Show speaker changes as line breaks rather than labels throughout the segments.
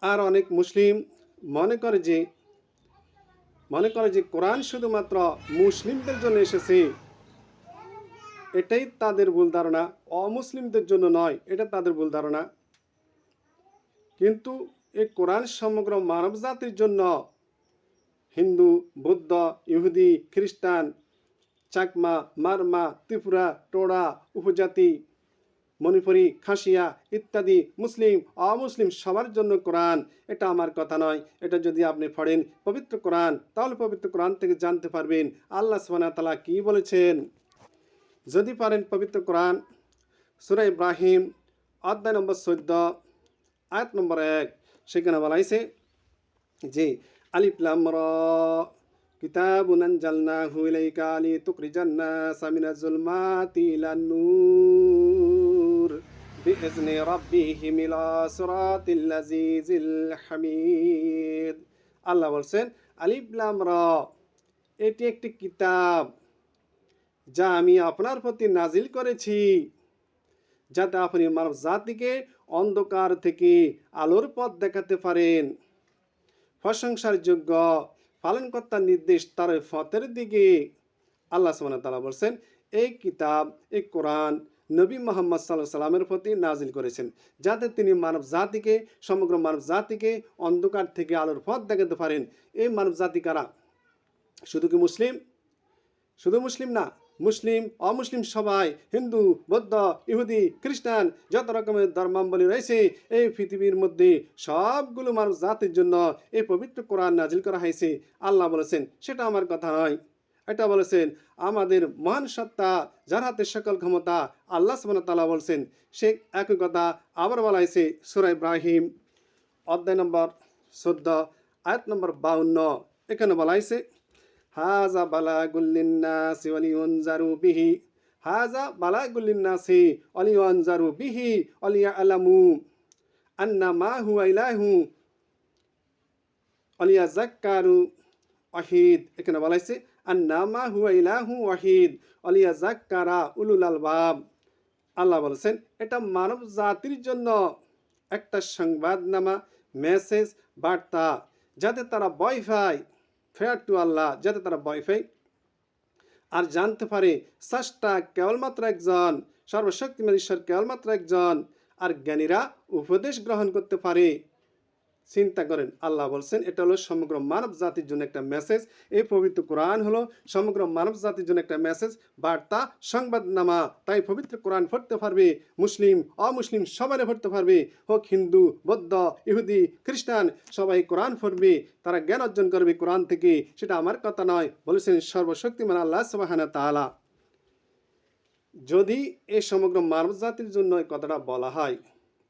আর অনেক মুসলিম মনে করে যে কোরআন শুধুমাত্র মুসলিমদের জন্য এসেছে। এটাই তাদের ভুল ধারণা, অমুসলিমদের জন্য নয়, এটা তাদের ভুল ধারণা। কিন্তু এই কোরআন সমগ্র মানব জাতির জন্য। হিন্দু, বৌদ্ধ, ইহুদি, খ্রিস্টান, চাকমা, মারমা, ত্রিপুরা, টোড়া, উপজাতি, মণিপুরি, খাসিয়া ইত্যাদি মুসলিম অমুসলিম সবার জন্য কোরআন। এটা আমার কথা নয়, এটা যদি আপনি পড়েন পবিত্র কোরআন, তাহলে পবিত্র কোরআন থেকে জানতে পারবেন আল্লাহ সুবহানাহু ওয়া তাআলা কি বলেছেন। যদি পারেন পবিত্র কোরআন সূরা ইব্রাহিম অধ্যায় নম্বর 14 আয়াত নম্বর 1, সেখানে বলা হয়েছে যে আলিফ লাম রা কিতাবুন আনজালনাহু ইলাইকা লিতুখরিজান নাসা মিনাজ যুলমাতি ইলান নূর বিইজনি রাব্বিহিম ইলা সিরাতিল আজিজিল হামিদ। আল্লাহ বলছেন আলিফ লাম রা, এটি একটি কিতাব যা আমি আপনার প্রতি নাজিল করেছি, যাতে আপনি মানব জাতিকে অন্ধকার থেকে আলোর পথ দেখাতে পারেন। প্রশংসার যোগ্য, পালনকর্তার নির্দেশ তার পথের দিকে। আল্লাহ সুবহানাহু ওয়া তাআলা বলছেন এই কিতাব, এই কোরআন নবী মুহাম্মদ সাল্লাল্লাহু আলাইহি সাল্লামের প্রতি নাজিল করেছেন, যাতে তিনি মানব জাতিকে, সমগ্র মানব জাতিকে অন্ধকার থেকে আলোর পথ দেখাতে পারেন। এই মানব জাতি কারা? শুধু কি মুসলিম? শুধু মুসলিম না, মুসলিম অমুসলিম সবাই, হিন্দু, বৌদ্ধ, ইহুদি, খ্রিস্টান, যত রকমের ধর্মাবলী রয়েছে এই পৃথিবীর মধ্যে সবগুলো মানুষ জাতির জন্য এই পবিত্র কোরআন নাজিল করা হয়েছে। আল্লাহ বলেছেন, সেটা আমার কথা নয়, এটা বলেছেন আমাদের মহান সত্তা, যার হাতে সকল ক্ষমতা, আল্লাহ সুবহানাহু ওয়া তাআলা বলছেন। সে একই কথা আবার বলা হয়েছে সূরা ইব্রাহিম অধ্যায় নম্বর 14 আয়াত নম্বর 52। এখানে বলা হয়েছে হাজা বালাগুল লিন্নাসি ওয়ালিউনজারু বিহি, হাজা বালাগুল লিন্নাসি ওয়ালিউনজারু বিহি ওয়ালিয়ালামু আন্নামা হুয়া ইলাহু ওয়ালিয়াযাক্কারু ওয়াহিদ। এখানে বলা হয়েছে আন্নামা হুয়া ইলাহু ওয়াহিদ ওয়ালিয়াযাক্কারা উলুল আলবাব। আল্লাহ বলেছেন এটা মানব জাতির জন্য একটা সংবাদনামা, মেসেজ, বার্তা, যাতে তারা ভয় পায়, ফেয়ার টু আল্লাহ, যাতে তারা ভয় পায় আর জানতে পারে স্রষ্টা কেবলমাত্র একজন, সর্বশক্তিমান ঈশ্বর কেবলমাত্র একজন, আর জ্ঞানীরা উপদেশ গ্রহণ করতে পারে। চিন্তা করেন, আল্লাহ বলছেন এটা হলো সমগ্র মানব জাতির জন্য একটা মেসেজ। এই পবিত্র কোরআন হলো সমগ্র মানব জাতির জন্য একটা মেসেজ, বার্তা, সংবাদনামা। তাই পবিত্র কোরআন পড়তে পারবে মুসলিম অমুসলিম সবাই পড়তে পারবে, হোক হিন্দু, বৌদ্ধ, ইহুদি, খ্রিস্টান, সবাই কোরআন পড়বে, তারা জ্ঞান অর্জন করবে কোরআন থেকে। সেটা আমার কথা নয়, বলেছেন সর্বশক্তিমান আল্লাহ সুবহানাহু ওয়া তাআলা। যদি এই সমগ্র মানব জাতির জন্য এই কথাটা বলা হয়,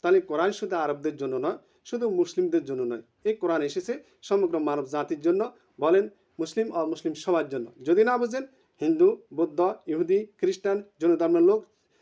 তাহলে কোরআন শুধু আরবদের জন্য নয়, শুধু মুসলিমদের জন্য নয়, এই কোরআন এসেছে সমগ্র মানব জাতির জন্য। বলেন মুসলিম অমুসলিম সবার জন্য। যদি না বুঝেন, হিন্দু, বৌদ্ধ, ইহুদি, খ্রিস্টান, জৈন ধর্মের লোক